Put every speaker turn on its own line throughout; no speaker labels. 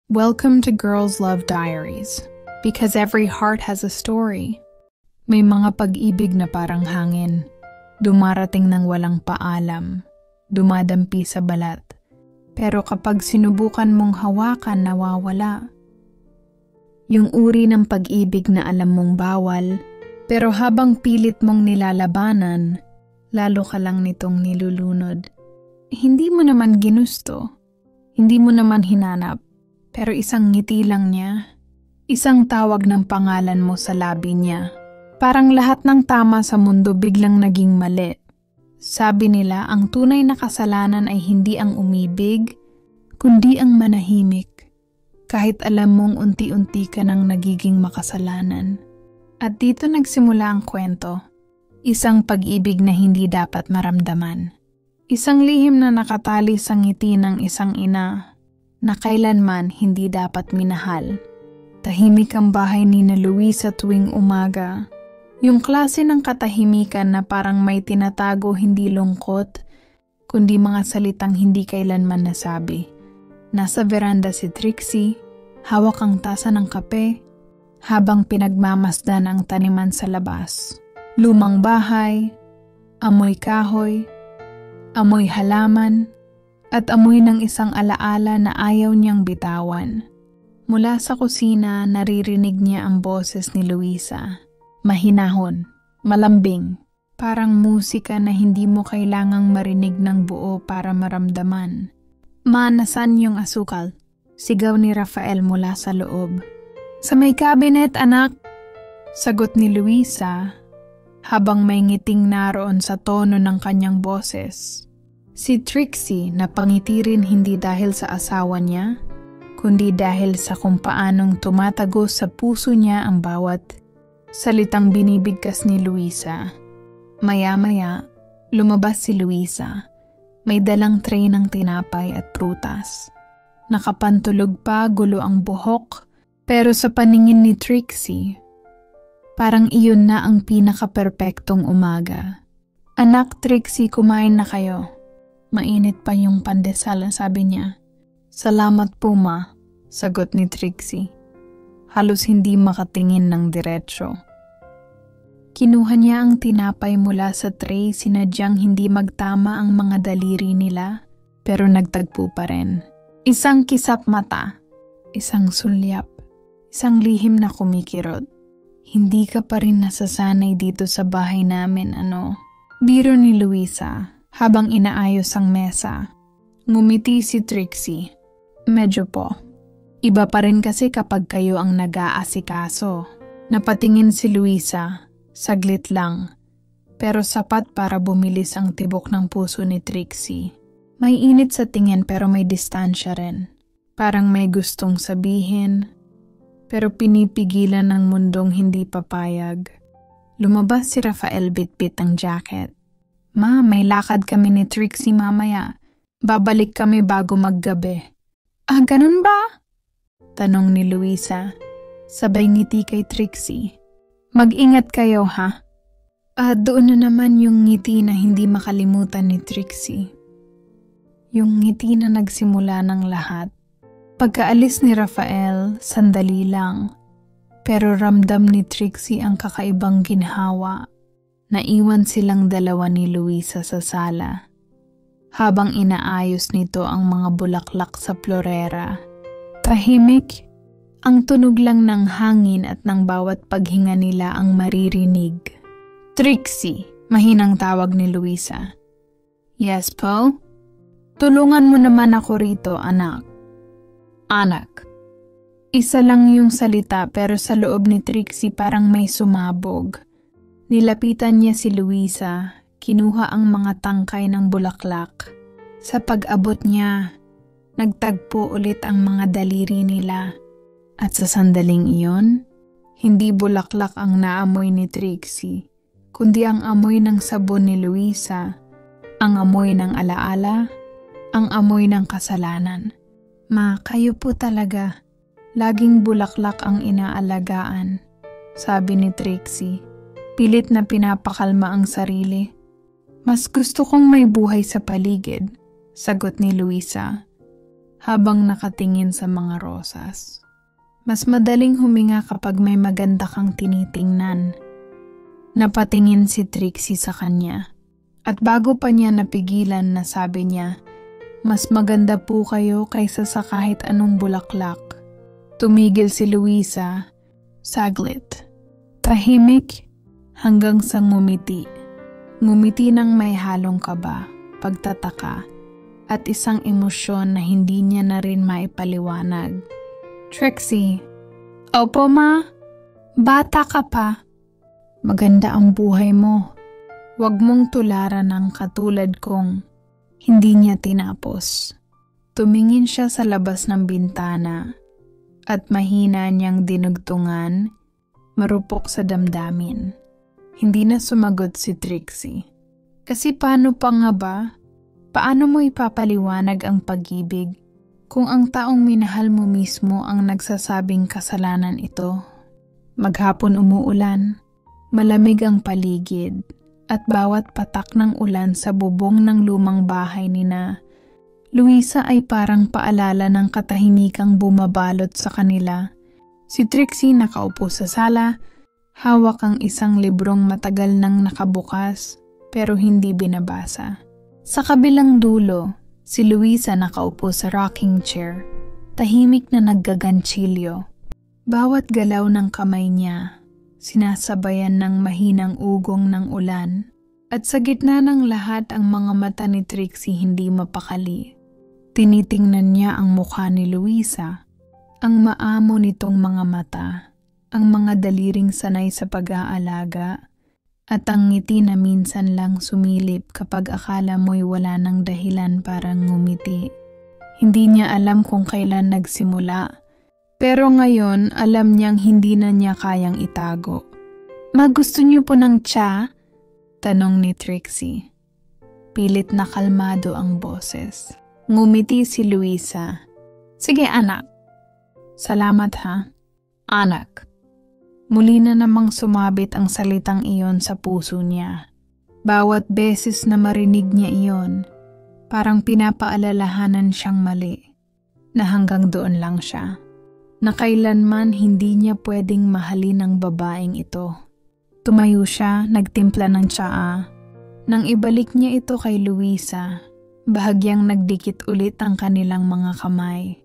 Welcome to Girls Love Diaries, because every heart has a story. May mga pag-ibig na parang hangin, dumarating ng walang paalam, dumadampi sa balat. Pero kapag sinubukan mong hawakan, nawawala. Yung uri ng pag-ibig na alam mong bawal, pero habang pilit mong nilalabanan, lalo ka lang nitong nilulunod. Hindi mo naman ginusto, hindi mo naman hinanap. Pero isang ngiti lang niya, isang tawag ng pangalan mo sa labi niya. Parang lahat ng tama sa mundo biglang naging mali. Sabi nila, ang tunay na kasalanan ay hindi ang umibig, kundi ang manahimik. Kahit alam mong unti-unti ka nang nagiging makasalanan. At dito nagsimula ang kwento. Isang pag-ibig na hindi dapat maramdaman. Isang lihim na nakatali sa ngiti ng isang ina na kailanman hindi dapat minahal. Tahimik ang bahay ni na Luisa tuwing umaga. Yung klase ng katahimikan na parang may tinatago hindi lungkot, kundi mga salitang hindi kailanman nasabi. Nasa veranda si Trixie, hawak ang tasa ng kape, habang pinagmamasdan ang taniman sa labas. Lumang bahay, amoy kahoy, amoy halaman, at amoy ng isang alaala na ayaw niyang bitawan. Mula sa kusina, naririnig niya ang boses ni Luisa. Mahinahon, malambing, parang musika na hindi mo kailangang marinig ng buo para maramdaman. Ma, nasan yung asukal? Sigaw ni Rafael mula sa loob. Sa may cabinet, anak! Sagot ni Luisa, habang may ngiting naroon sa tono ng kanyang boses. Si Trixie napangiti rin hindi dahil sa asawa niya, kundi dahil sa kung paanong tumatago sa puso niya ang bawat salitang binibigkas ni Luisa. Maya-maya, lumabas si Luisa. May dalang tray ng tinapay at prutas. Nakapantulog pa, gulo ang buhok, pero sa paningin ni Trixie, parang iyon na ang pinaka-perpektong umaga. Anak, Trixie, kumain na kayo. Mainit pa yung pandesal, sabi niya. Salamat po, ma, sagot ni Trixie. Halos hindi makatingin ng diretsyo. Kinuha niya ang tinapay mula sa tray, sinadyang hindi magtama ang mga daliri nila, pero nagtagpo pa rin. Isang kisap mata, isang sulyap, isang lihim na kumikirot. Hindi ka pa rin nasasanay dito sa bahay namin, ano? Biro ni Luisa. Habang inaayos ang mesa, ngumiti si Trixie. Medyo po. Iba pa rin kasi kapag kayo ang nag-aasikaso. Napatingin si Luisa, saglit lang, pero sapat para bumilis ang tibok ng puso ni Trixie. May init sa tingin pero may distansya rin. Parang may gustong sabihin, pero pinipigilan ng mundong hindi papayag. Lumabas si Rafael bitbit ang jacket. Ma, may lakad kami ni Trixie mamaya. Babalik kami bago maggabi. Ah, ganun ba? Tanong ni Luisa. Sabay ngiti kay Trixie. Mag-ingat kayo, ha? Doon na naman yung ngiti na hindi makalimutan ni Trixie. Yung ngiti na nagsimula ng lahat. Pagkaalis ni Rafael, sandali lang. Pero ramdam ni Trixie ang kakaibang ginhawa. Naiwan silang dalawa ni Luisa sa sala. Habang inaayos nito ang mga bulaklak sa florera. Tahimik, ang tunog lang ng hangin at ng bawat paghinga nila ang maririnig. Trixie, mahinang tawag ni Luisa. Yes, po? Tulungan mo naman ako rito, anak. Anak. Isa lang yung salita pero sa loob ni Trixie parang may sumabog. Nilapitan niya si Luisa, kinuha ang mga tangkay ng bulaklak. Sa pag-abot niya, nagtagpo ulit ang mga daliri nila. At sa sandaling iyon, hindi bulaklak ang naamoy ni Trixie, kundi ang amoy ng sabon ni Luisa, ang amoy ng alaala, ang amoy ng kasalanan. Ma, kayo po talaga. Laging bulaklak ang inaalagaan, sabi ni Trixie. Pilit na pinapakalma ang sarili. Mas gusto kong may buhay sa paligid, sagot ni Luisa. habang nakatingin sa mga rosas. Mas madaling huminga kapag may maganda kang tinitingnan. Napatingin si Trixie sa kanya. At bago pa niya napigilan na sabi niya, "Mas maganda po kayo kaysa sa kahit anong bulaklak." Tumigil si Luisa, saglit. Tahimik hanggang sa ngumiti. Ngumiti ng may halong kaba, pagtataka, at isang emosyon na hindi niya na rin maipaliwanag. "Trixie, opo ma, bata ka pa. Maganda ang buhay mo. Huwag mong tularan ng katulad kong." Hindi niya tinapos. Tumingin siya sa labas ng bintana at mahina niyang dinugtungan, marupok sa damdamin. Hindi na sumagot si Trixie. Kasi paano pa nga ba? Paano mo ipapaliwanag ang pag-ibig kung ang taong minahal mo mismo ang nagsasabing kasalanan ito? Maghapon umuulan, malamig ang paligid, at bawat patak ng ulan sa bubong ng lumang bahay nina Luisa ay parang paalala ng katahimikang bumabalot sa kanila. Si Trixie nakaupo sa sala, hawak ang isang librong matagal nang nakabukas pero hindi binabasa. Sa kabilang dulo, si Luisa nakaupo sa rocking chair, tahimik na naggaganchilyo. Bawat galaw ng kamay niya, sinasabayan ng mahinang ugong ng ulan, at sa gitna ng lahat ang mga mata ni Trixie hindi mapakali. Tinitingnan niya ang mukha ni Luisa, ang maamo nitong mga mata, ang mga daliring sanay sa pag-aalaga, at ang ngiti na minsan lang sumilip kapag akala mo'y wala ng dahilan parang ngumiti. Hindi niya alam kung kailan nagsimula, pero ngayon alam niyang hindi na niya kayang itago. "Ma, gusto niyo po ng tsa?" tanong ni Trixie. Pilit na kalmado ang boses. Ngumiti si Luisa. "Sige anak." "Salamat ha, anak." Muli na namang sumabit ang salitang iyon sa puso niya. Bawat beses na marinig niya iyon, parang pinapaalalahanan siyang mali, na hanggang doon lang siya, na kailanman hindi niya pwedeng mahalin ang babaeng ito. Tumayo siya, nagtimpla ng tsaa. Nang ibalik niya ito kay Luisa, bahagyang nagdikit ulit ang kanilang mga kamay.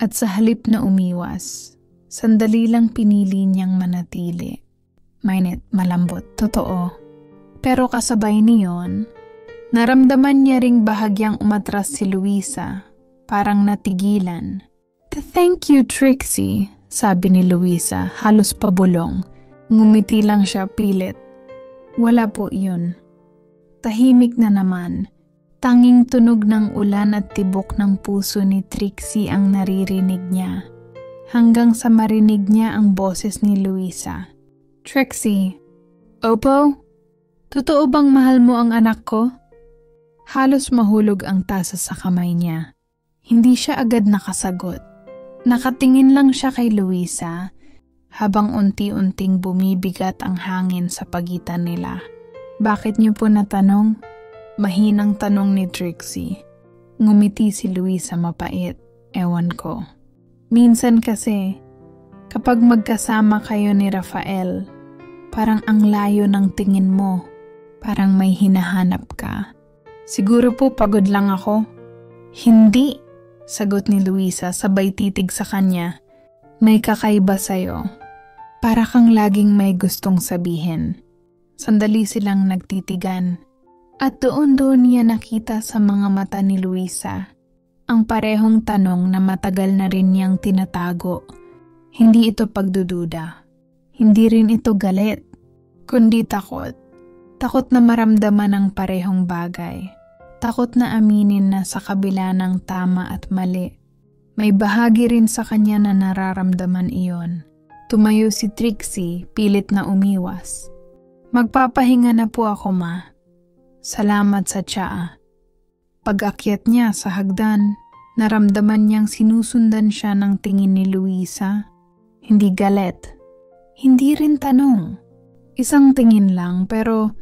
At sa halip na umiwas, sandali lang pinili niyang manatili. Mainit, malambot, totoo. Pero kasabay niyon, naramdaman niya ring bahagyang umatras si Luisa, parang natigilan. "Thank you, Trixie," sabi ni Luisa, halos pabulong. Ngumiti lang siya pilit. "Wala po yun." Tahimik na naman. Tanging tunog ng ulan at tibok ng puso ni Trixie ang naririnig niya. Hanggang sa marinig niya ang boses ni Luisa. "Trixie, opo? Totoo bang mahal mo ang anak ko?" Halos mahulog ang tasa sa kamay niya. Hindi siya agad nakasagot. Nakatingin lang siya kay Luisa habang unti-unting bumibigat ang hangin sa pagitan nila. "Bakit niyo po natanong?" Mahinang tanong ni Trixie. Ngumiti si Luisa mapait. "Ewan ko. Minsan kasi, kapag magkasama kayo ni Rafael, parang ang layo ng tingin mo. Parang may hinahanap ka." "Siguro po pagod lang ako." "Hindi," sagot ni Luisa sabay titig sa kanya. "May kakaiba sa'yo. Para kang laging may gustong sabihin." Sandali silang nagtitigan. At doon niya nakita sa mga mata ni Luisa ang parehong tanong na matagal na rin niyang tinatago. Hindi ito pagdududa. Hindi rin ito galit. Kundi takot. Takot na maramdaman ang parehong bagay. Takot na aminin na sa kabila ng tama at mali, may bahagi rin sa kanya na nararamdaman iyon. Tumayo si Trixie, pilit na umiwas. "Magpapahinga na po ako, ma. Salamat sa tsaa." Pag-akyat niya sa hagdan, naramdaman niyang sinusundan siya ng tingin ni Luisa. Hindi galit. Hindi rin tanong. Isang tingin lang, pero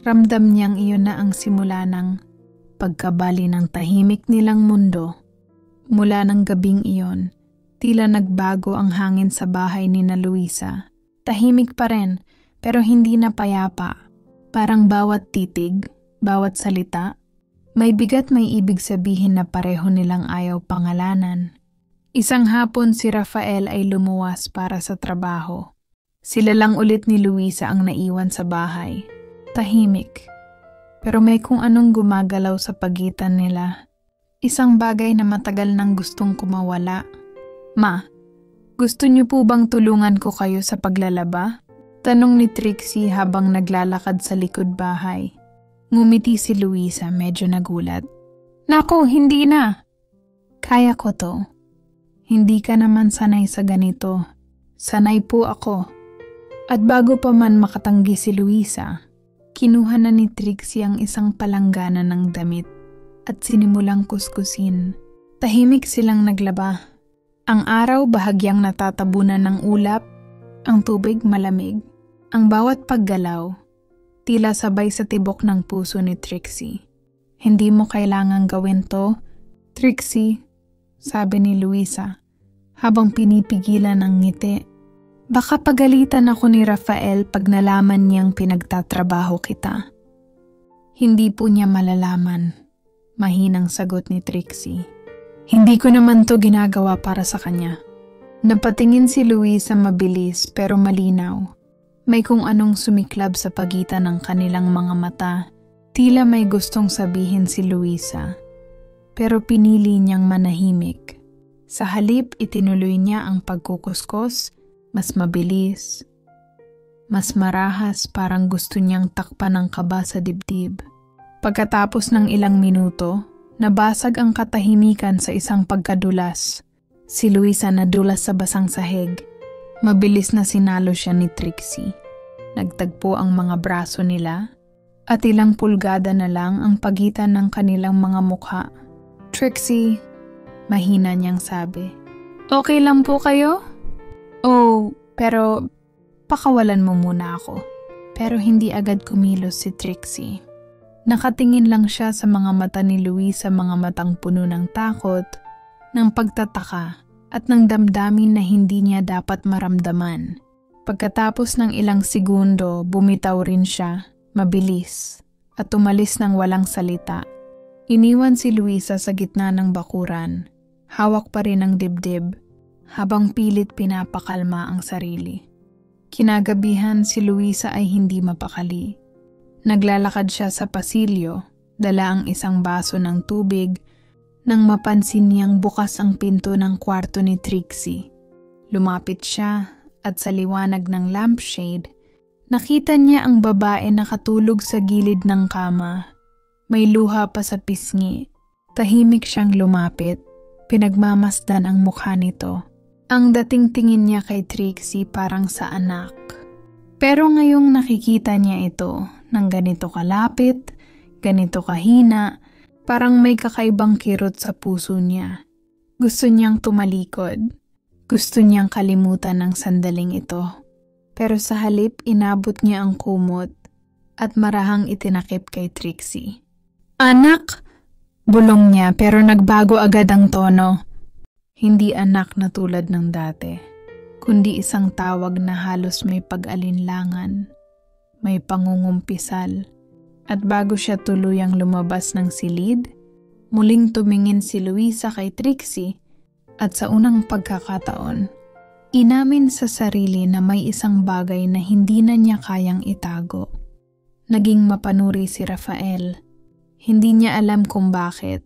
ramdam niyang iyon na ang simula ng pagkabali ng tahimik nilang mundo. Mula ng gabing iyon, tila nagbago ang hangin sa bahay ni na Luisa. Tahimik pa rin, pero hindi na payapa. Parang bawat titig, bawat salita, may bigat may ibig sabihin na pareho nilang ayaw pangalanan. Isang hapon si Rafael ay lumuwas para sa trabaho. Sila lang ulit ni Luisa ang naiwan sa bahay. Tahimik. Pero may kung anong gumagalaw sa pagitan nila. Isang bagay na matagal nang gustong kumawala. Ma, gusto niyo po bang tulungan ko kayo sa paglalaba? Tanong ni Trixie habang naglalakad sa likod bahay. Ngumiti si Luisa, medyo nagulat. Naku, hindi na. Kaya ko to. Hindi ka naman sanay sa ganito. Sanay po ako. At bago pa man makatanggi si Luisa, kinuha na ni Trixie ang isang palanggana ng damit at sinimulang kuskusin. Tahimik silang naglaba. Ang araw bahagyang natatabunan ng ulap, ang tubig malamig. Ang bawat paggalaw, tila sabay sa tibok ng puso ni Trixie. Hindi mo kailangang gawin to, Trixie, sabi ni Luisa, habang pinipigilan ang ngiti. Baka pagalitan ako ni Rafael pag nalaman niyang pinagtatrabaho kita. Hindi po niya malalaman, mahinang sagot ni Trixie. Hindi ko naman to ginagawa para sa kanya. Napatingin si Luisa mabilis pero malinaw. May kung anong sumiklab sa pagitan ng kanilang mga mata. Tila may gustong sabihin si Luisa. Pero pinili niyang manahimik. Sa halip itinuloy niya ang pagkukuskos, mas mabilis, mas marahas, parang gusto niyang takpan ng kaba sa dibdib. Pagkatapos ng ilang minuto, nabasag ang katahimikan sa isang pagkadulas. Si Luisa nadulas sa basang sahig. Mabilis na sinalo siya ni Trixie. Nagtagpo ang mga braso nila at ilang pulgada na lang ang pagitan ng kanilang mga mukha. Trixie, mahina niyang sabi. Okay lang po kayo? Oh, pero pakawalan mo muna ako. Pero hindi agad kumilos si Trixie. Nakatingin lang siya sa mga mata ni Luisa, mga matang puno ng takot, ng pagtataka, at ng damdamin na hindi niya dapat maramdaman. Pagkatapos ng ilang segundo, bumitaw rin siya, mabilis, at umalis ng walang salita. Iniwan si Luisa sa gitna ng bakuran, hawak pa rin ang dibdib, habang pilit pinapakalma ang sarili. Kinagabihan si Luisa ay hindi mapakali. Naglalakad siya sa pasilyo, dala ang isang baso ng tubig, nang mapansin niyang bukas ang pinto ng kwarto ni Trixie. Lumapit siya at sa liwanag ng lampshade, nakita niya ang babae nakatulog sa gilid ng kama. May luha pa sa pisngi. Tahimik siyang lumapit. Pinagmamasdan ang mukha nito. Ang dating tingin niya kay Trixie parang sa anak. Pero ngayong nakikita niya ito, ng ganito kalapit, ganito kahina, parang may kakaibang kirot sa puso niya. Gusto niyang tumalikod. Gusto niyang kalimutan ang sandaling ito. Pero sa halip inabot niya ang kumot at marahang itinakip kay Trixie. Anak! Bulong niya pero nagbago agad ang tono. Hindi anak na tulad ng dati, kundi isang tawag na halos may pag-alinlangan, may pangungumpisal. At bago siya tuluyang lumabas ng silid, muling tumingin si Luisa kay Trixie at sa unang pagkakataon, inamin sa sarili na may isang bagay na hindi na niya kayang itago. Naging mapanuri si Rafael. Hindi niya alam kung bakit.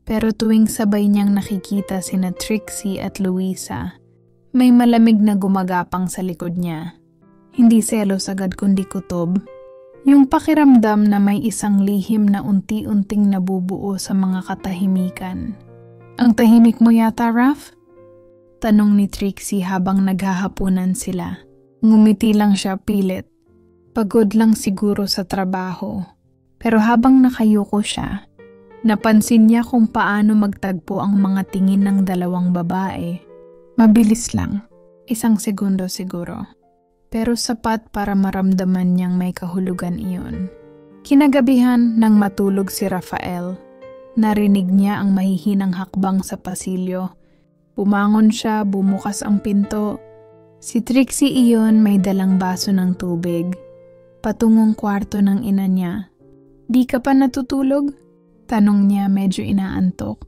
Pero tuwing sabay niyang nakikita sina Trixie at Luisa, may malamig na gumagapang sa likod niya. Hindi selos agad kundi kutob. Yung pakiramdam na may isang lihim na unti-unting nabubuo sa mga katahimikan. Ang tahimik mo yata, Raf? Tanong ni Trixie habang naghahapunan sila. Ngumiti lang siya pilit. Pagod lang siguro sa trabaho. Pero habang nakayuko siya, napansin niya kung paano magtagpo ang mga tingin ng dalawang babae. Mabilis lang. 1 segundo siguro. Pero sapat para maramdaman niyang may kahulugan iyon. Kinagabihan nang matulog si Rafael, Narinig niya ang mahihinang hakbang sa pasilyo. Bumangon siya, bumukas ang pinto. Si Trixie iyon may dalang baso ng tubig. Patungong kwarto ng ina niya. "Di ka pa natutulog?" Tanong niya medyo inaantok.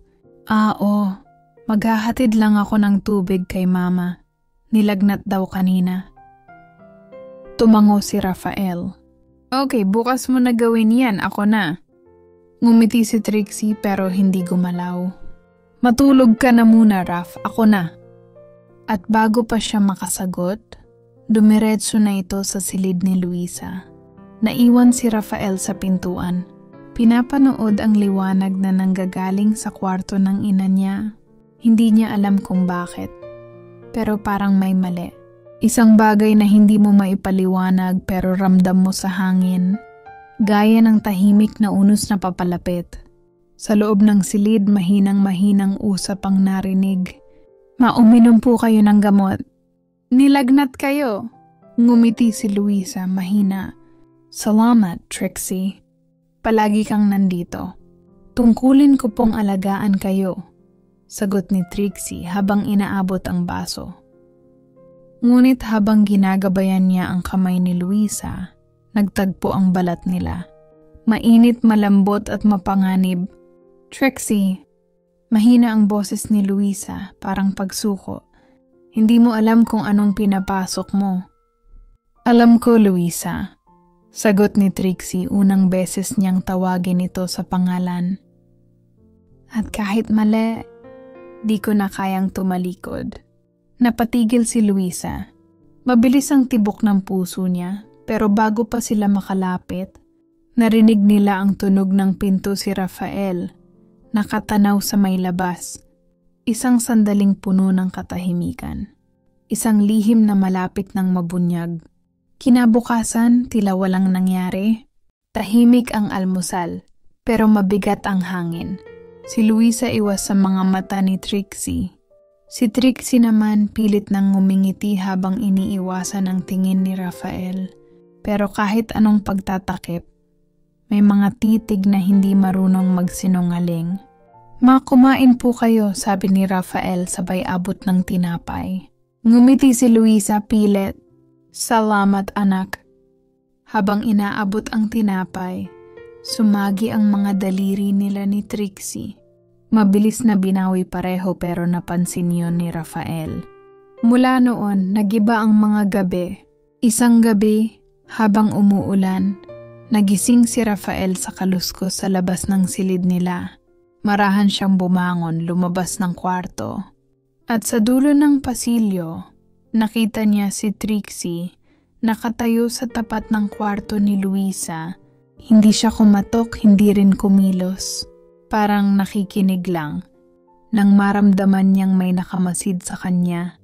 Oo, maghahatid lang ako ng tubig kay mama. Nilagnat daw kanina." Tumango si Rafael. "Okay, bukas mo na gawin yan, ako na." Ngumiti si Trixie pero hindi gumalaw. "Matulog ka na muna, Raf, ako na." At bago pa siya makasagot, dumiretso na ito sa silid ni Luisa. Naiwan si Rafael sa pintuan. Pinapanood ang liwanag na nanggagaling sa kwarto ng ina niya. Hindi niya alam kung bakit. Pero parang may mali. Isang bagay na hindi mo maipaliwanag pero ramdam mo sa hangin. Gaya ng tahimik na unos na papalapit. Sa loob ng silid, mahinang-mahinang usap ang narinig. "Mauminom po kayo ng gamot." "Nilagnat kayo." Ngumiti si Luisa, mahina. "Salamat, Trixie. Palagi kang nandito. Tungkulin ko pong alagaan kayo." Sagot ni Trixie habang inaabot ang baso. Ngunit habang ginagabayan niya ang kamay ni Luisa, nagtagpo ang balat nila. Mainit, malambot at mapanganib. "Trixie." Mahina ang boses ni Luisa, parang pagsuko. "Hindi mo alam kung anong pinapasok mo." "Alam ko, Luisa." Sagot ni Trixie, unang beses niyang tawagin ito sa pangalan. "At kahit mali, di ko na kayang tumalikod." Napatigil si Luisa. Mabilis ang tibok ng puso niya, pero bago pa sila makalapit, narinig nila ang tunog ng pinto si Rafael, nakatanaw sa may labas. Isang sandaling puno ng katahimikan. Isang lihim na malapit ng mabunyag. Kinabukasan, tila walang nangyari. Tahimik ang almusal, pero mabigat ang hangin. Si Luisa iwas sa mga mata ni Trixie. Si Trixie naman pilit nang ngumingiti habang iniiwasan ang tingin ni Rafael. Pero kahit anong pagtatakip, may mga titig na hindi marunong magsinungaling. "Kumain po kayo," sabi ni Rafael sabay abot ng tinapay. Ngumiti si Luisa pilit. "Salamat, anak." Habang inaabot ang tinapay, sumagi ang mga daliri nila ni Trixie. Mabilis na binawi pareho pero napansin yon ni Rafael. Mula noon, nagiba ang mga gabi. Isang gabi, habang umuulan, nagising si Rafael sa kaluskos sa labas ng silid nila. Marahan siyang bumangon, lumabas ng kwarto. At sa dulo ng pasilyo, nakita niya si Trixie nakatayo sa tapat ng kwarto ni Luisa. Hindi siya kumatok, hindi rin kumilos. Parang nakikinig lang. Nang maramdaman niyang may nakamasid sa kanya,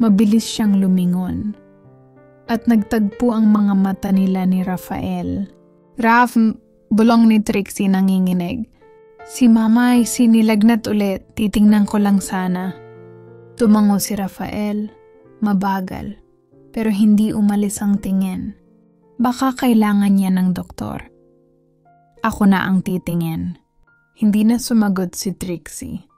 mabilis siyang lumingon. At nagtagpo ang mga mata nila ni Rafael. "Raf," bulong ni Trixie nanginginig. "Si Mama ay sinilagnat ulit, titingnan ko lang sana." Tumango si Rafael, mabagal, pero hindi umalis ang tingin. Baka kailangan niya ng doktor. "Ako na ang titingin." Hindi na sumagot si Trixie.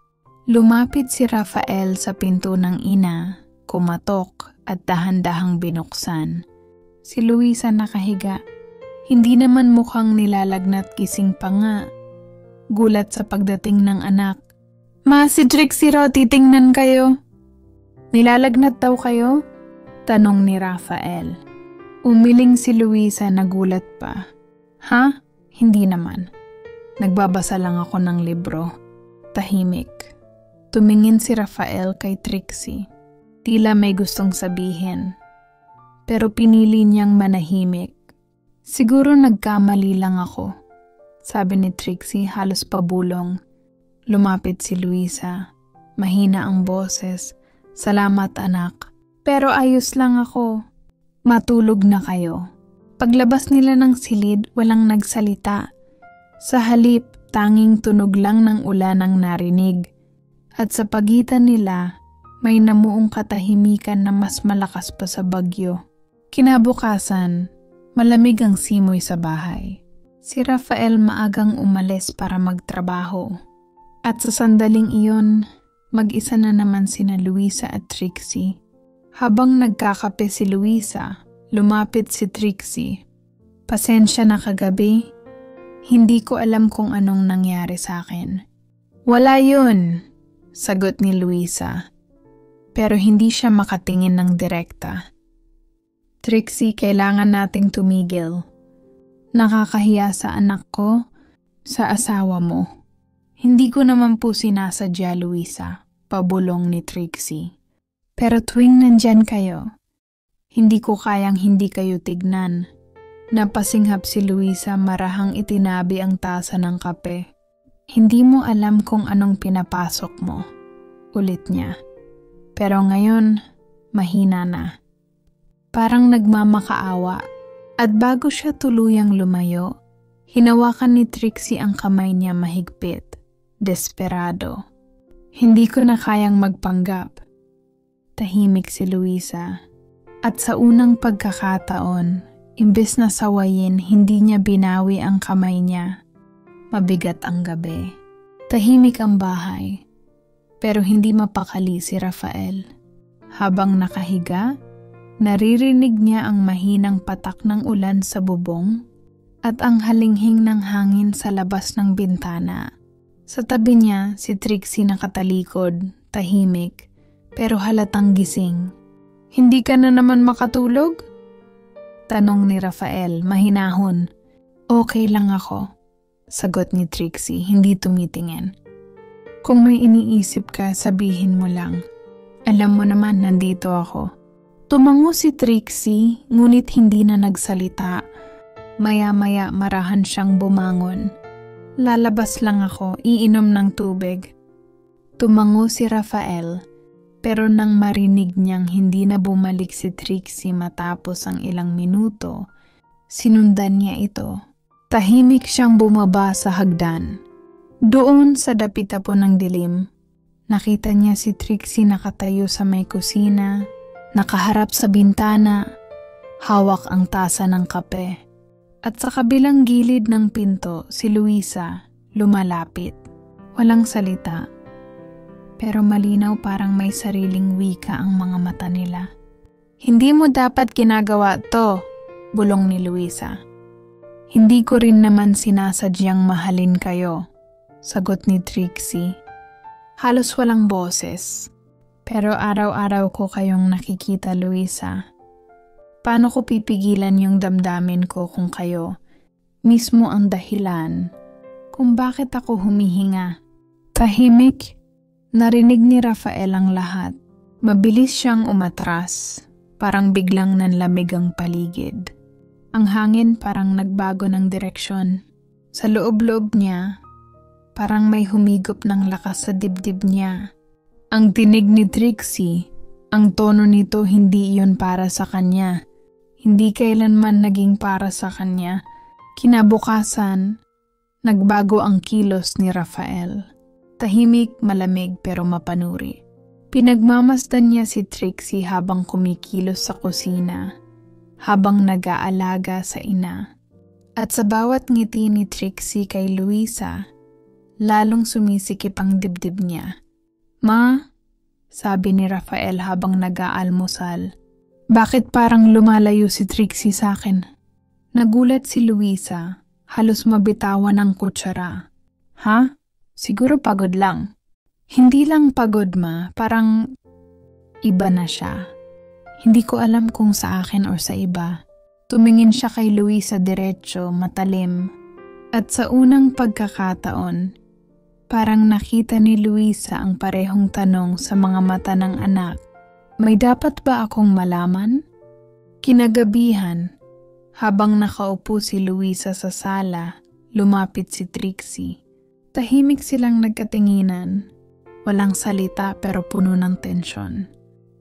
Lumapit si Rafael sa pinto ng ina, kumatok at dahan-dahang binuksan. Si Luisa nakahiga. Hindi naman mukhang nilalagnat, gising pa nga. Gulat sa pagdating ng anak. "Ma, si Trixie raw, titingnan kayo." "Nilalagnat daw kayo?" Tanong ni Rafael. Umiling si Luisa, nagulat pa. "Ha? Hindi naman. Nagbabasa lang ako ng libro." Tahimik. Tumingin si Rafael kay Trixie. Tila may gustong sabihin. Pero pinili niyang manahimik. "Siguro nagkamali lang ako," sabi ni Trixie halos pabulong. Lumapit si Luisa. Mahina ang boses. "Salamat, anak. Pero ayos lang ako." "Matulog na kayo." Paglabas nila ng silid, walang nagsalita. Sa halip, tanging tunog lang ng ulan ang narinig. At sa pagitan nila, may namuong katahimikan na mas malakas pa sa bagyo. Kinabukasan, malamig ang simoy sa bahay. Si Rafael maagang umalis para magtrabaho. At sa sandaling iyon, mag-isa na naman sina Luisa at Trixie. Habang nagkakape si Luisa, lumapit si Trixie. Pasensya na kagabi. Hindi ko alam kung anong nangyari sa akin. Wala yun, sagot ni Luisa. Pero hindi siya makatingin ng direkta. Trixie, kailangan nating tumigil. Nakakahiya sa anak ko, sa asawa mo. Hindi ko naman po sinasadya, Luisa, pabulong ni Trixie. Pero tuwing nandyan kayo, hindi ko kayang hindi kayo tignan. Napasinghap si Luisa marahang itinabi ang tasa ng kape. Hindi mo alam kung anong pinapasok mo, ulit niya. Pero ngayon, mahina na. Parang nagmamakaawa. At bago siya tuluyang lumayo, hinawakan ni Trixie ang kamay niya mahigpit. Desperado. Hindi ko na kayang magpanggap. Tahimik si Luisa. At sa unang pagkakataon, imbes na sawayin, hindi niya binawi ang kamay niya. Mabigat ang gabi. Tahimik ang bahay. Pero hindi mapakali si Rafael. Habang nakahiga, naririnig niya ang mahinang patak ng ulan sa bubong at ang halinghing ng hangin sa labas ng bintana. Sa tabi niya, si Trixie nakatalikod, tahimik, pero halatang gising. Hindi ka na naman makatulog? Tanong ni Rafael, mahinahon. Okay lang ako, sagot ni Trixie, hindi tumitingin. Kung may iniisip ka, sabihin mo lang. Alam mo naman, nandito ako. Tumango si Trixie, ngunit hindi na nagsalita. Maya-maya marahan siyang bumangon. Lalabas lang ako, iinom ng tubig. Tumango si Rafael, pero nang marinig niyang hindi na bumalik si Trixie matapos ang ilang minuto, sinundan niya ito. Tahimik siyang bumaba sa hagdan. Doon sa dapita po ng dilim, nakita niya si Trixie nakatayo sa may kusina, nakaharap sa bintana, hawak ang tasa ng kape. At sa kabilang gilid ng pinto, si Luisa lumalapit. Walang salita. Pero malinaw parang may sariling wika ang mga mata nila. Hindi mo dapat ginagawa to, bulong ni Luisa. Hindi ko rin naman sinasadyang mahalin kayo, sagot ni Trixie. Halos walang boses. Pero araw-araw ko kayong nakikita, Luisa. Paano ko pipigilan yung damdamin ko kung kayo mismo ang dahilan kung bakit ako humihinga? Tahimik, narinig ni Rafael ang lahat. Mabilis siyang umatras, parang biglang nanlamig ang paligid. Ang hangin parang nagbago ng direksyon. Sa loob-loob niya, parang may humigop ng lakas sa dibdib niya. Ang tinig ni Trixie, ang tono nito hindi iyon para sa kanya. Hindi kailanman naging para sa kanya. Kinabukasan, nagbago ang kilos ni Rafael. Tahimik, malamig pero mapanuri. Pinagmamasdan niya si Trixie habang kumikilos sa kusina, habang nag-aalaga sa ina. At sa bawat ngiti ni Trixie kay Luisa, lalong sumisikip ang dibdib niya. Ma, sabi ni Rafael habang nag-aalmusal. Bakit parang lumalayo si Trixie sa akin? Nagulat si Luisa, halos mabitawan ng kutsara. Ha? Siguro pagod lang. Hindi lang pagod, ma, parang iba na siya. Hindi ko alam kung sa akin o sa iba. Tumingin siya kay Luisa diretso, matalim. At sa unang pagkakataon, parang nakita ni Luisa ang parehong tanong sa mga mata ng anak. May dapat ba akong malaman? Kinagabihan, habang nakaupo si Luisa sa sala, lumapit si Trixie. Tahimik silang nagkatinginan. Walang salita pero puno ng tensyon.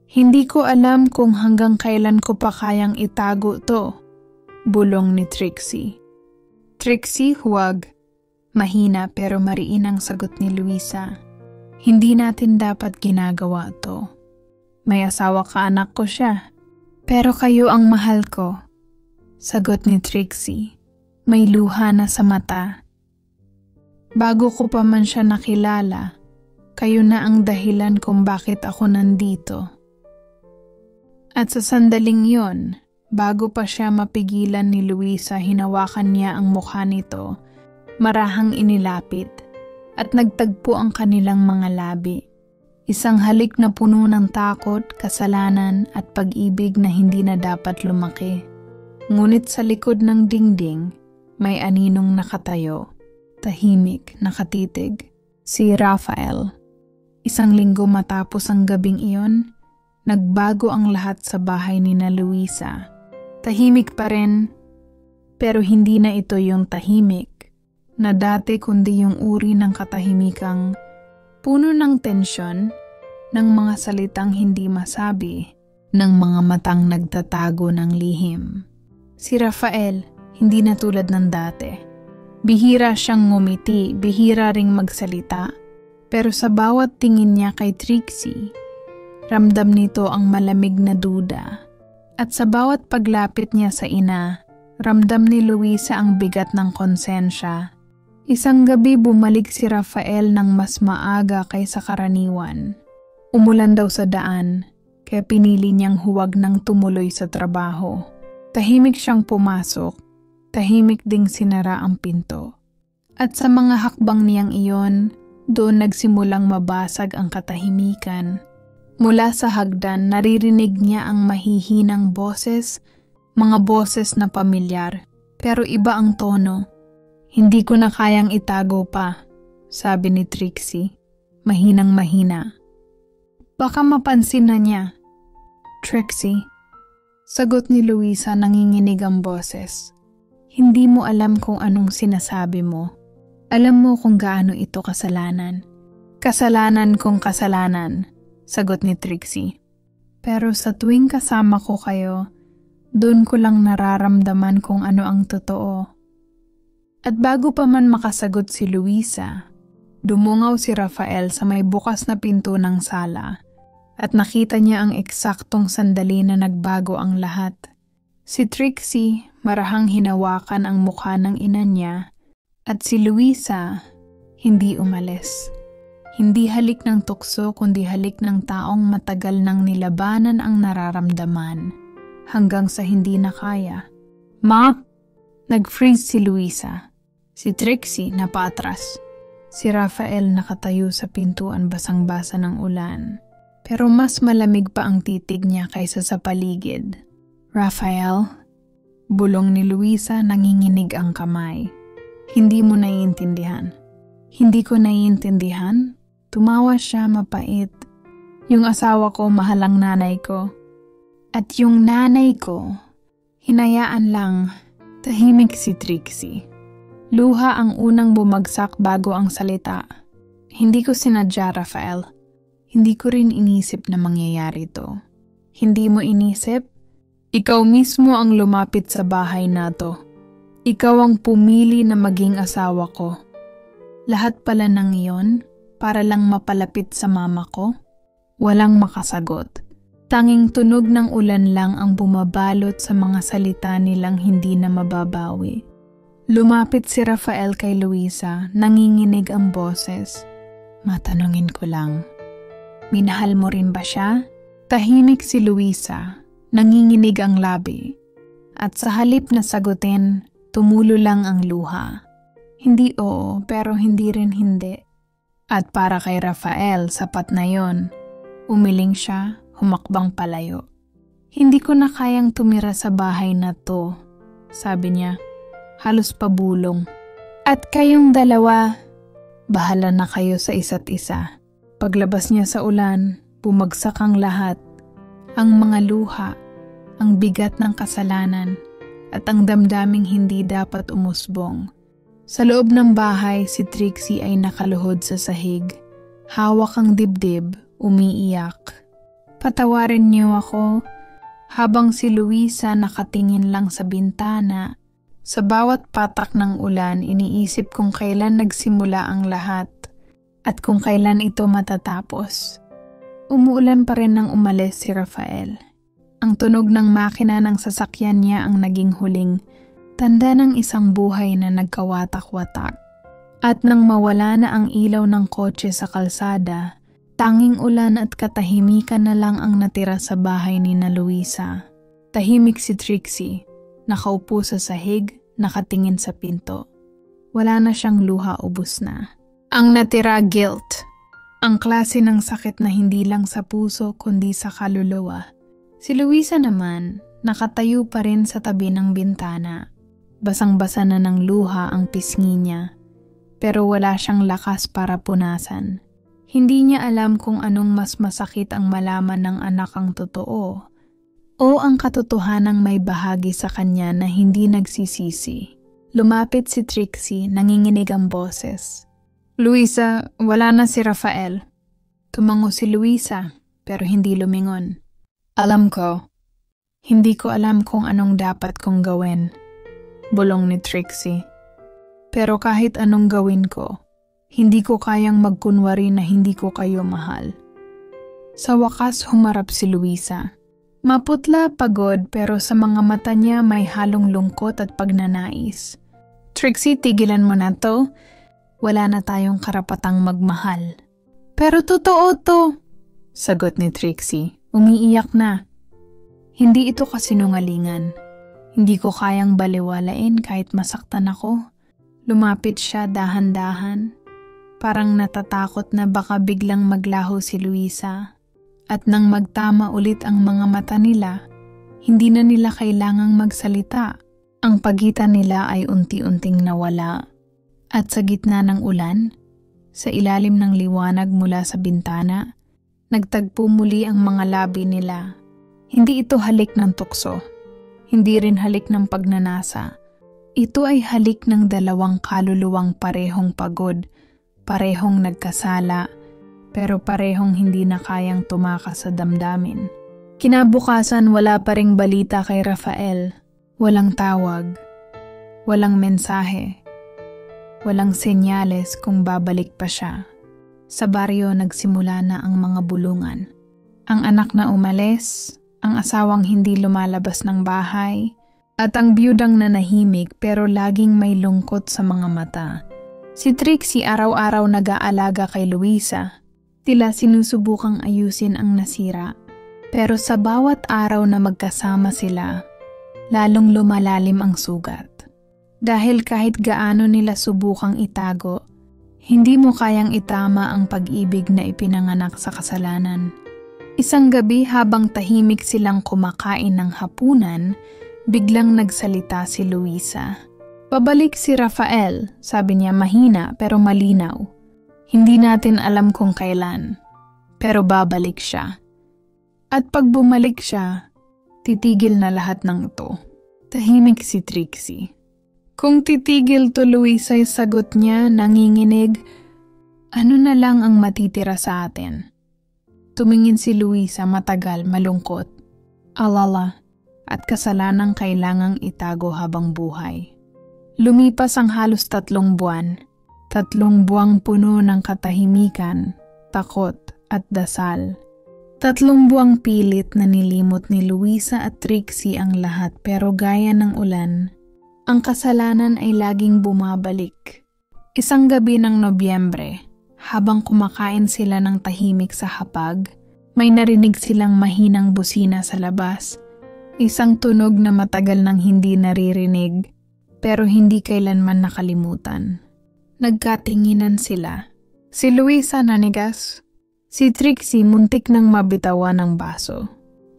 Hindi ko alam kung hanggang kailan ko pa kayang itago to, bulong ni Trixie. Trixie, huwag. Mahina pero mariin ang sagot ni Luisa. Hindi natin dapat ginagawa to. May asawa ka, anak ko siya. Pero kayo ang mahal ko, sagot ni Trixie. may luha na sa mata. Bago ko pa man siya nakilala, kayo na ang dahilan kung bakit ako nandito. At sa sandaling yon, bago pa siya mapigilan ni Luisa, hinawakan niya ang mukha nito, marahang inilapit, at nagtagpo ang kanilang mga labi. Isang halik na puno ng takot, kasalanan at pag-ibig na hindi na dapat lumaki. Ngunit sa likod ng dingding, may aninong nakatayo, tahimik, nakatitig, si Rafael. Isang linggo matapos ang gabing iyon, nagbago ang lahat sa bahay ni na Luisa. Tahimik pa rin, pero hindi na ito yung tahimik na dati kundi yung uri ng katahimikang puno ng tensyon, ng mga salitang hindi masabi, ng mga matang nagtatago ng lihim. Si Rafael, hindi na tulad ng dati. Bihira siyang ngumiti, bihira ring magsalita. Pero sa bawat tingin niya kay Trixie, ramdam nito ang malamig na duda. At sa bawat paglapit niya sa ina, ramdam ni Luisa ang bigat ng konsensya. Isang gabi bumalik si Rafael ng mas maaga kaysa karaniwan. Umulan daw sa daan, kaya pinili niyang huwag nang tumuloy sa trabaho. Tahimik siyang pumasok, tahimik ding sinara ang pinto. At sa mga hakbang niyang iyon, doon nagsimulang mabasag ang katahimikan. Mula sa hagdan, naririnig niya ang mahihinang boses, mga boses na pamilyar, pero iba ang tono. Hindi ko na kayang itago pa, sabi ni Trixie, mahinang mahina. Baka mapansin na niya. Trixie, sagot ni Luisa, nanginginig ang boses. Hindi mo alam kung anong sinasabi mo. Alam mo kung gaano ito kasalanan. Kasalanan kung kasalanan, sagot ni Trixie. Pero sa tuwing kasama ko kayo, doon ko lang nararamdaman kung ano ang totoo. At bago pa man makasagot si Luisa, dumungaw si Rafael sa may bukas na pinto ng sala at nakita niya ang eksaktong sandali na nagbago ang lahat. Si Trixie marahang hinawakan ang mukha ng ina niya at si Luisa hindi umalis. Hindi halik ng tukso kundi halik ng taong matagal nang nilabanan ang nararamdaman hanggang sa hindi na kaya. Ma! Nag-freeze si Luisa. Si Trixie napaatras. Si Rafael nakatayo sa pintuan basang-basa ng ulan. Pero mas malamig pa ang titig niya kaysa sa paligid. Rafael, bulong ni Luisa, nanginginig ang kamay. Hindi mo naiintindihan. Hindi ko naiintindihan? Tumawa siya mapait. Yung asawa ko mahalang nanay ko. At yung nanay ko, hinayaan lang. Tahimik si Trixie. Luha ang unang bumagsak bago ang salita. Hindi ko sinadya, Rafael. Hindi ko rin inisip na mangyayari to. Hindi mo inisip? Ikaw mismo ang lumapit sa bahay na to. Ikaw ang pumili na maging asawa ko. Lahat pala ng iyon para lang mapalapit sa mama ko? Walang makasagot. Tanging tunog ng ulan lang ang bumabalot sa mga salita nilang hindi na mababawi. Lumapit si Rafael kay Luisa, nanginginig ang boses. Matanungin ko lang, minahal mo rin ba siya? Tahimik si Luisa, nanginginig ang labi. At sa halip na sagutin, tumulo lang ang luha. Hindi oo, pero hindi rin hindi. At para kay Rafael, sapat na yon. Umiling siya, humakbang palayo. Hindi ko na kayang tumira sa bahay na to, sabi niya, halos pabulong. At kayong dalawa, bahala na kayo sa isa't isa. Paglabas niya sa ulan, bumagsak ang lahat. Ang mga luha, ang bigat ng kasalanan, at ang damdaming hindi dapat umusbong. Sa loob ng bahay, si Trixie ay nakaluhod sa sahig. Hawak ang dibdib, umiiyak. Patawarin niyo ako, habang si Luisa nakatingin lang sa bintana. Sa bawat patak ng ulan, iniisip kung kailan nagsimula ang lahat at kung kailan ito matatapos. Umuulan pa rin nang umalis si Rafael. Ang tunog ng makina ng sasakyan niya ang naging huling Tanda ng isang buhay na nagkawatak-watak. At nang mawala na ang ilaw ng kotse sa kalsada, tanging ulan at katahimikan na lang ang natira sa bahay ni na Luisa. Tahimik si Trixie, nakaupo sa sahig, nakatingin sa pinto. Wala na siyang luha, ubos na. Ang natira, guilt. Ang klase ng sakit na hindi lang sa puso kundi sa kaluluwa. Si Luisa naman, nakatayo pa rin sa tabi ng bintana. Basang-basa na ng luha ang pisngi niya. Pero wala siyang lakas para punasan. Hindi niya alam kung anong mas masakit ang malaman ng anak ang totoo o ang katotohanang may bahagi sa kanya na hindi nagsisisi. Lumapit si Trixie, nanginginig ang boses. Luisa, wala na si Rafael. Tumango si Luisa, pero hindi lumingon. Alam ko. Hindi ko alam kung anong dapat kong gawin. Bulong ni Trixie. Pero kahit anong gawin ko, hindi ko kayang magkunwari na hindi ko kayo mahal. Sa wakas humarap si Luisa. Maputla, pagod, pero sa mga mata niya may halong lungkot at pagnanais. Trixie, tigilan mo na to. Wala na tayong karapatang magmahal. Pero totoo to, sagot ni Trixie. Umiiyak na. Hindi ito kasinungalingan. Hindi ko kayang baliwalain kahit masaktan ako. Lumapit siya dahan-dahan. Parang natatakot na baka biglang maglaho si Luisa. At nang magtama ulit ang mga mata nila, hindi na nila kailangang magsalita. Ang pagitan nila ay unti-unting nawala. At sa gitna ng ulan, sa ilalim ng liwanag mula sa bintana, nagtagpo muli ang mga labi nila. Hindi ito halik ng tukso. Hindi rin halik ng pagnanasa. Ito ay halik ng dalawang kaluluwang parehong pagod, parehong nagkasala, pero parehong hindi na kayang tumakas sa damdamin. Kinabukasan wala pa ring balita kay Rafael. Walang tawag, walang mensahe, walang senyales kung babalik pa siya. Sa baryo nagsimula na ang mga bulungan. Ang anak na umalis, ang asawang hindi lumalabas ng bahay, at ang biyudang nanahimik pero laging may lungkot sa mga mata. Si Trixie araw-araw nag-aalaga kay Luisa. Tila sinusubukang ayusin ang nasira. Pero sa bawat araw na magkasama sila, lalong lumalalim ang sugat. Dahil kahit gaano nila subukang itago, hindi mo kayang itama ang pag-ibig na ipinanganak sa kasalanan. Isang gabi habang tahimik silang kumakain ng hapunan, biglang nagsalita si Luisa. Pabalik si Rafael, sabi niya mahina pero malinaw. Hindi natin alam kung kailan, pero babalik siya. At pag bumalik siya, titigil na lahat ng ito. Tahimik si Trixie. Kung titigil to Luisa, sagot niya nanginginig, ano na lang ang matitira sa atin? Tumingin si Luisa matagal, malungkot. Alala. At kasalanang kailangang itago habang buhay. Lumipas ang halos 3 buwan. 3 buwang puno ng katahimikan, takot at dasal. 3 buwang pilit na nilimot ni Luisa at Trixie ang lahat pero gaya ng ulan, ang kasalanan ay laging bumabalik. Isang gabi ng Nobyembre, habang kumakain sila ng tahimik sa hapag, may narinig silang mahinang busina sa labas. Isang tunog na matagal nang hindi naririnig, pero hindi kailanman nakalimutan. Nagkatinginan sila. Si Luisa nanigas. Si Trixie muntik nang mabitawan ng baso.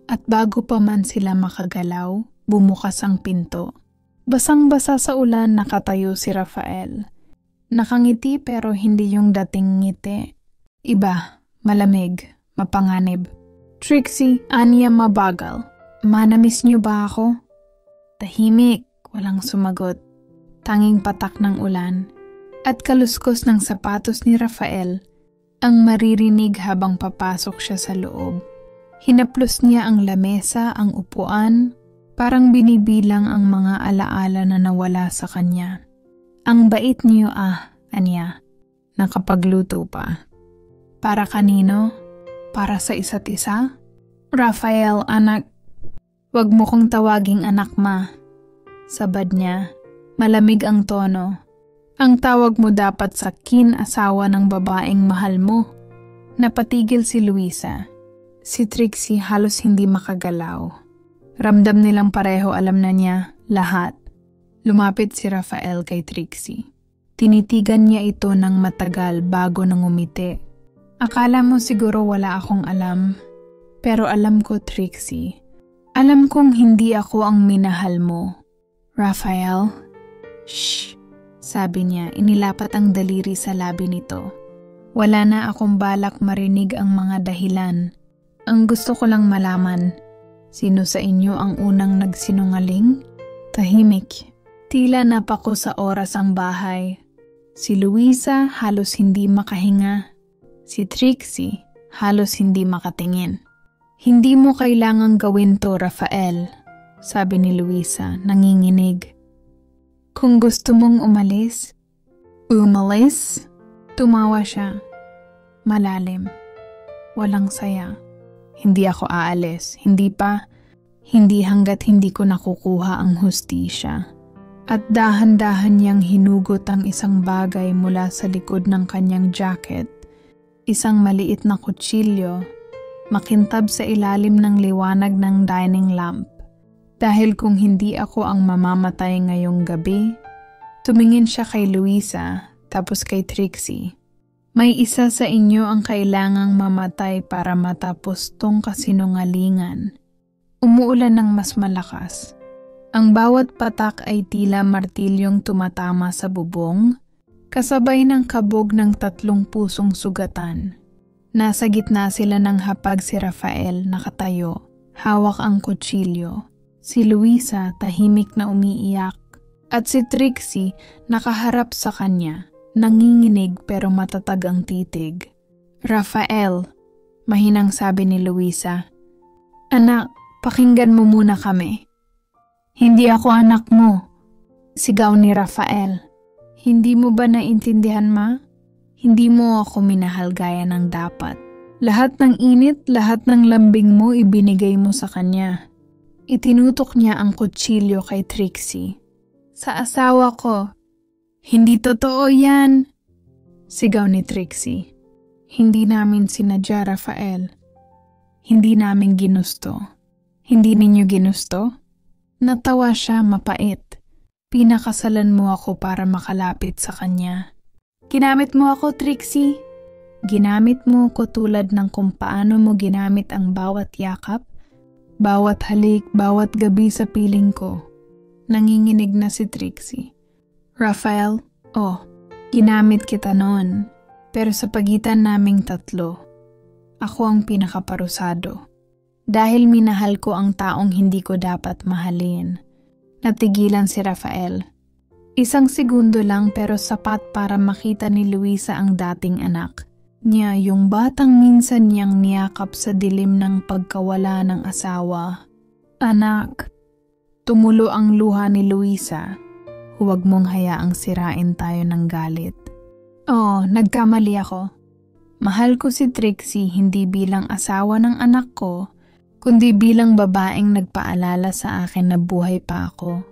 At bago pa man sila makagalaw, bumukas ang pinto. Basang-basa sa ulan nakatayo si Rafael. Nakangiti pero hindi yung dating ngiti. Iba, malamig, mapanganib. Trixie, aniya mabagal. Manamiss niyo ba ako? Tahimik, walang sumagot. Tanging patak ng ulan. At kaluskos ng sapatos ni Rafael ang maririnig habang papasok siya sa loob. Hinaplos niya ang lamesa, ang upuan, parang binibilang ang mga alaala na nawala sa kanya. Ang bait niyo anya, nakapagluto pa. Para kanino? Para sa isa't isa? Rafael, anak, wag mo kong tawaging anak, ma. Sabad niya, malamig ang tono. Ang tawag mo dapat sa kin-asawa ng babaeng mahal mo. Napatigil si Luisa. Si Trixie halos hindi makagalaw. Ramdam nilang pareho, alam na niya lahat. Lumapit si Rafael kay Trixie. Tinitigan niya ito ng matagal bago nang umiti. Akala mo siguro wala akong alam. Pero alam ko, Trixie. Alam kong hindi ako ang minahal mo. Rafael? Shh! Sabi niya, inilapat ang daliri sa labi nito. Wala na akong balak marinig ang mga dahilan. Ang gusto ko lang malaman, sino sa inyo ang unang nagsinungaling? Tahimik. Tila napako sa oras ang bahay. Si Luisa halos hindi makahinga. Si Trixie halos hindi makatingin. Hindi mo kailangang gawin to, Rafael, sabi ni Luisa, nanginginig. Kung gusto mong umalis? Umalis? Tumawa siya. Malalim. Walang saya. Hindi ako aalis. Hindi pa. Hindi hanggat hindi ko nakukuha ang hustisya. At dahan-dahan niyang hinugot ang isang bagay mula sa likod ng kanyang jacket. Isang maliit na kutsilyo, makintab sa ilalim ng liwanag ng dining lamp. Dahil kung hindi ako ang mamamatay ngayong gabi, tumingin siya kay Luisa, tapos kay Trixie. May isa sa inyo ang kailangang mamatay para matapos tong kasinungalingan. Umuulan ng mas malakas. Ang bawat patak ay tila martilyong tumatama sa bubong, kasabay ng kabog ng 3 pusong sugatan. Nasa gitna sila ng hapag si Rafael nakatayo, hawak ang kutsilyo. Si Luisa tahimik na umiiyak at si Trixie nakaharap sa kanya, nanginginig pero matatag ang titig. Rafael, mahinang sabi ni Luisa. Anak, pakinggan mo muna kami. Hindi ako anak mo, sigaw ni Rafael. Hindi mo ba naintindihan, ma? Hindi mo ako minahal gaya ng dapat. Lahat ng init, lahat ng lambing mo ibinigay mo sa kanya. Itinutok niya ang kutsilyo kay Trixie. Sa asawa ko. Hindi totoo yan, sigaw ni Trixie. Hindi namin sinadya, Rafael. Hindi namin ginusto. Hindi ninyo ginusto? Natawa siya, mapait. Pinakasalan mo ako para makalapit sa kanya. Ginamit mo ako, Trixie. Ginamit mo ko tulad ng kung paano mo ginamit ang bawat yakap, bawat halik, bawat gabi sa piling ko. Nanginginig na si Trixie. Rafael, ginamit kita noon. Pero sa pagitan naming 3, ako ang pinakaparusado. Dahil minahal ko ang taong hindi ko dapat mahalin. Natigilan si Rafael. 1 segundo lang pero sapat para makita ni Luisa ang dating anak niya, yung batang minsan niyang niyakap sa dilim ng pagkawala ng asawa. Anak, tumulo ang luha ni Luisa. Huwag mong hayaang sirain tayo ng galit. Nagkamali ako. Mahal ko si Trixie hindi bilang asawa ng anak ko, kundi bilang babaeng nagpaalala sa akin na buhay pa ako.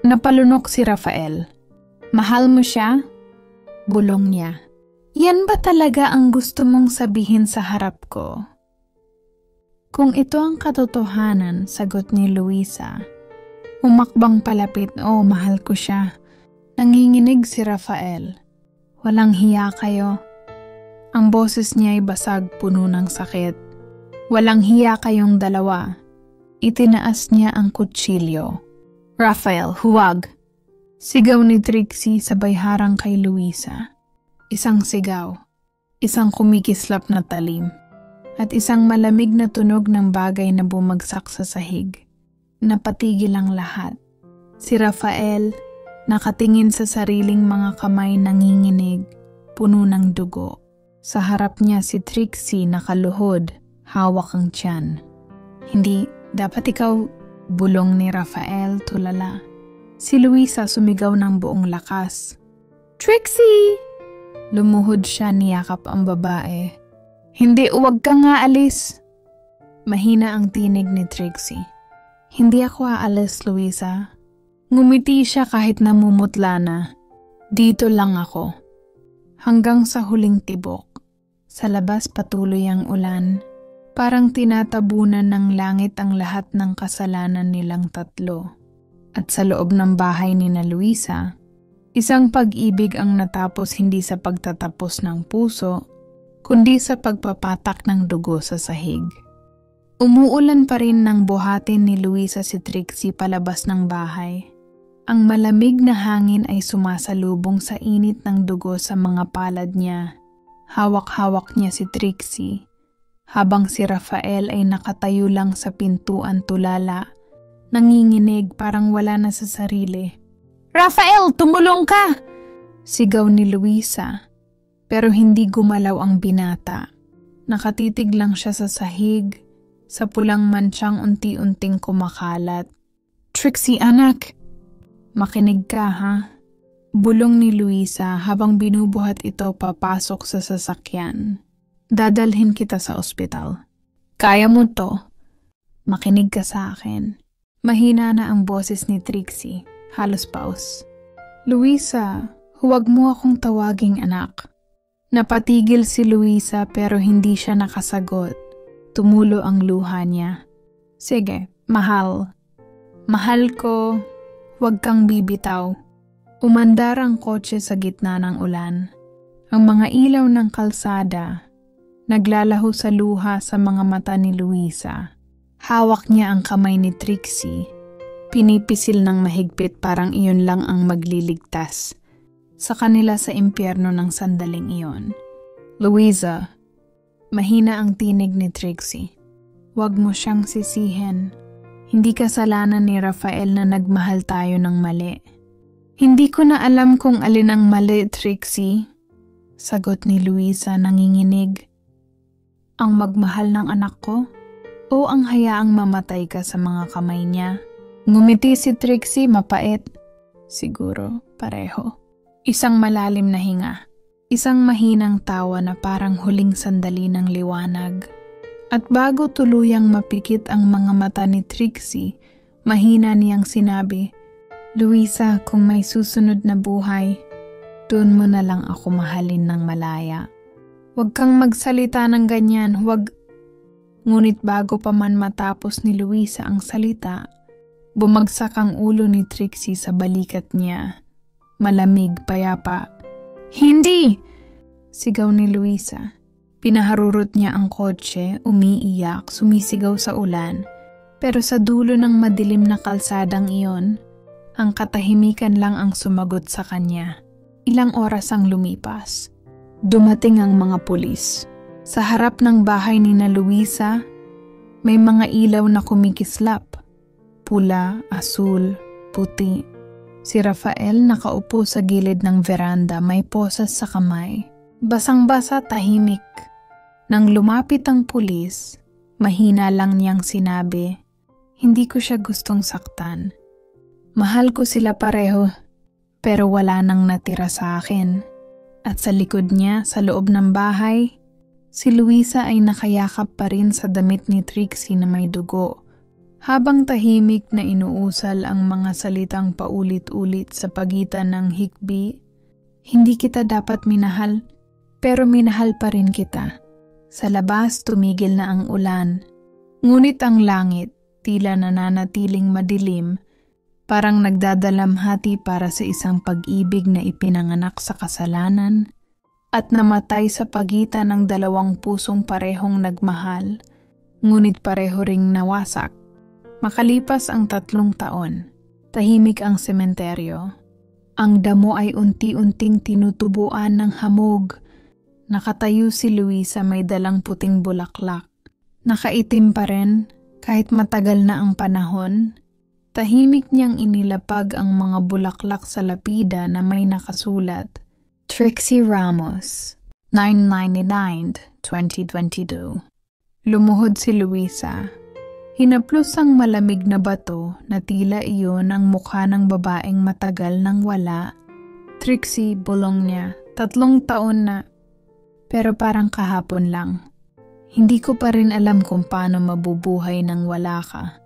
Napalunok si Rafael. Mahal mo siya? Bulong niya. Yan ba talaga ang gusto mong sabihin sa harap ko? Kung ito ang katotohanan, sagot ni Luisa. Umakbang palapit, mahal ko siya. Nanginginig si Rafael. Walang hiya kayo. Ang boses niya ay basag, puno ng sakit. Walang hiya kayong dalawa. Itinaas niya ang kutsilyo. Rafael, huwag! Sigaw ni Trixie sabay harang kay Luisa. Isang sigaw, isang kumikislap na talim, at isang malamig na tunog ng bagay na bumagsak sa sahig. Napatigil ang lahat. Si Rafael, nakatingin sa sariling mga kamay nanginginig, puno ng dugo. Sa harap niya si Trixie nakaluhod, hawak ang tiyan. Hindi, dapat ikaw, bulong ni Rafael tulala. Si Luisa sumigaw ng buong lakas. Trixie! Lumuhod siya, niyakap ang babae. Hindi, huwag ka nga alis. Mahina ang tinig ni Trixie. Hindi ako aalis, Luisa. Ngumiti siya kahit namumutla na. Dito lang ako. Hanggang sa huling tibok. Sa labas patuloy ang ulan. Parang tinatabunan ng langit ang lahat ng kasalanan nilang tatlo. At sa loob ng bahay ni na Luisa, isang pag-ibig ang natapos hindi sa pagtatapos ng puso, kundi sa pagpapatak ng dugo sa sahig. Umuulan pa rin ng buhatin ni Luisa si Trixie palabas ng bahay. Ang malamig na hangin ay sumasalubong sa init ng dugo sa mga palad niya. Hawak-hawak niya si Trixie, habang si Rafael ay nakatayo lang sa pintuan tulala, nanginginig parang wala na sa sarili. "Rafael, tumulong ka!" Sigaw ni Luisa, pero hindi gumalaw ang binata. Nakatitig lang siya sa sahig, sa pulang mansyang unti-unting kumakalat. "Trixie, anak! Makinig ka, ha?" Bulong ni Luisa habang binubuhat ito papasok sa sasakyan. "Dadalhin kita sa ospital. Kaya mo to. Makinig ka sa akin." Mahina na ang boses ni Trixie, halos paus. "Luisa, huwag mo akong tawaging anak." Napatigil si Luisa pero hindi siya nakasagot. Tumulo ang luha niya. "Sige, mahal. Mahal ko, huwag kang bibitaw." Umandar ang kotse sa gitna ng ulan. Ang mga ilaw ng kalsada naglalaho sa luha sa mga mata ni Luisa. Hawak niya ang kamay ni Trixie. Pinipisil ng mahigpit parang iyon lang ang magliligtas sa kanila sa impyerno ng sandaling iyon. "Luisa," mahina ang tinig ni Trixie. "Huwag mo siyang sisihin. Hindi kasalanan ni Rafael na nagmahal tayo ng mali." "Hindi ko na alam kung alin ang mali, Trixie," sagot ni Luisa nanginginig. "Ang magmahal ng anak ko o ang hayaang mamatay ka sa mga kamay niya?" Ngumiti si Trixie mapait. "Siguro, pareho." Isang malalim na hinga. Isang mahinang tawa na parang huling sandali ng liwanag. At bago tuluyang mapikit ang mga mata ni Trixie, mahina niyang sinabi, "Luisa, kung may susunod na buhay, doon mo na lang ako mahalin ng malaya. Huwag kang magsalita ng ganyan, huwag." Ngunit bago pa man matapos ni Luisa ang salita, bumagsak ang ulo ni Trixie sa balikat niya. Malamig, payapa. "Hindi!" sigaw ni Luisa. Pinaharurot niya ang kotse, umiiyak, sumisigaw sa ulan. Pero sa dulo ng madilim na kalsadang iyon, ang katahimikan lang ang sumagot sa kanya. Ilang oras ang lumipas. Dumating ang mga pulis. Sa harap ng bahay ni na Luisa, may mga ilaw na kumikislap. Pula, asul, puti. Si Rafael nakaupo sa gilid ng veranda, may posas sa kamay. Basang-basa, tahimik. Nang lumapit ang pulis, mahina lang niyang sinabi, "Hindi ko siya gustong saktan. Mahal ko sila pareho, pero wala nang natira sa akin." At sa likod niya, sa loob ng bahay, si Luisa ay nakayakap pa rin sa damit ni Trixie na may dugo. Habang tahimik na inuusal ang mga salitang paulit-ulit sa pagitan ng hikbi, "Hindi kita dapat minahal, pero minahal pa rin kita." Sa labas tumigil na ang ulan, ngunit ang langit tila nananatiling madilim, parang nagdadalamhati para sa isang pag-ibig na ipinanganak sa kasalanan at namatay sa pagitan ng dalawang pusong parehong nagmahal, ngunit pareho ring nawasak. Makalipas ang 3 taon, tahimik ang sementeryo. Ang damo ay unti-unting tinutubuan ng hamog. Nakatayo si Luisa may dalang puting bulaklak. Nakaitim pa rin kahit matagal na ang panahon. Tahimik niyang inilapag ang mga bulaklak sa lapida na may nakasulat, "Trixie Ramos, 9/99, 2022. Lumuhod si Luisa. Hinaplos ang malamig na bato na tila iyon ang mukha ng babaeng matagal nang wala. "Trixie," bulong niya, 3 taon na. Pero parang kahapon lang. Hindi ko pa rin alam kung paano mabubuhay nang wala ka."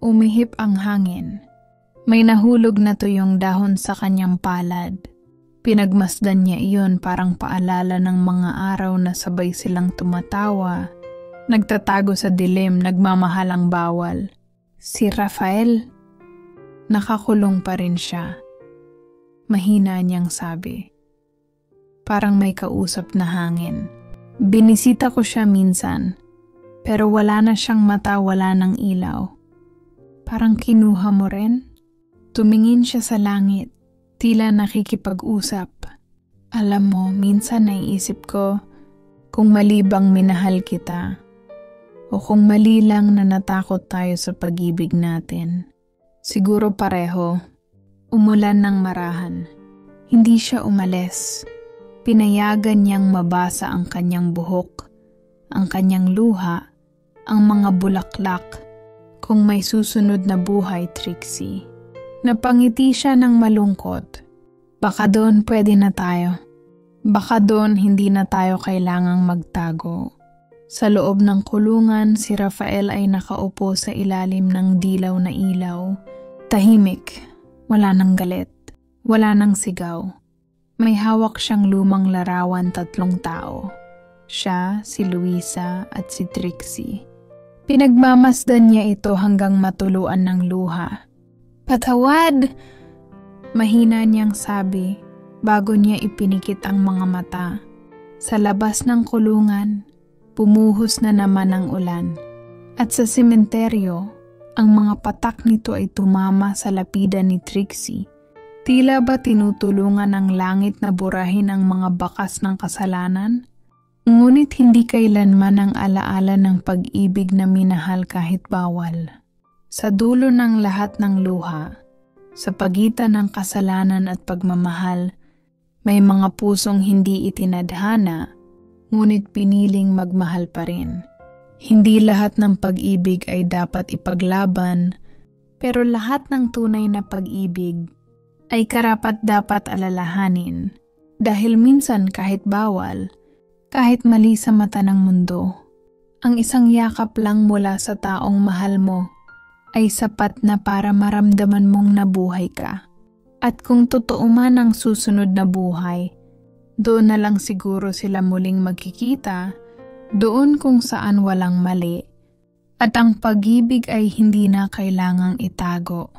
Umihip ang hangin. May nahulog na tuyong dahon sa kanyang palad. Pinagmasdan niya iyon parang paalala ng mga araw na sabay silang tumatawa, nagtatago sa dilim, nagmamahalang bawal. Si Rafael, nakakulong pa rin siya. Mahina niyang sabi. Parang may kausap na hangin. Binisita ko siya minsan, pero wala na siyang mata, wala ng ilaw. Parang kinuha mo rin? Tumingin siya sa langit, tila nakikipag-usap. Alam mo, minsan naiisip ko kung mali bang minahal kita o kung mali lang na natakot tayo sa pag-ibig natin. Siguro pareho. Umulan ng marahan. Hindi siya umalis. Pinayagan niyang mabasa ang kanyang buhok, ang kanyang luha, ang mga bulaklak. Kung may susunod na buhay, Trixie. Napangiti siya ng malungkot. Baka doon pwede na tayo. Baka doon hindi na tayo kailangang magtago. Sa loob ng kulungan, si Rafael ay nakaupo sa ilalim ng dilaw na ilaw. Tahimik. Wala nang galit. Wala nang sigaw. May hawak siyang lumang larawan, 3 tao. Siya, si Luisa at si Trixie. Pinagmamasdan niya ito hanggang matuluan ng luha. Patawad! Mahina niyang sabi bago niya ipinikit ang mga mata. Sa labas ng kulungan, pumuhos na naman ang ulan. At sa sementeryo, ang mga patak nito ay tumama sa lapida ni Trixie. Tila ba tinutulungan ng langit na burahin ang mga bakas ng kasalanan? Ngunit hindi kailanman ang alaala ng pag-ibig na minahal kahit bawal. Sa dulo ng lahat ng luha, sa pagitan ng kasalanan at pagmamahal, may mga pusong hindi itinadhana, ngunit piniling magmahal pa rin. Hindi lahat ng pag-ibig ay dapat ipaglaban, pero lahat ng tunay na pag-ibig ay karapat-dapat alalahanin, dahil minsan kahit bawal, kahit mali sa mata ng mundo, ang isang yakap lang mula sa taong mahal mo ay sapat na para maramdaman mong nabuhay ka. At kung totoo man ang susunod na buhay, doon na lang siguro sila muling magkikita, doon kung saan walang mali, at ang pag-ibig ay hindi na kailangang itago.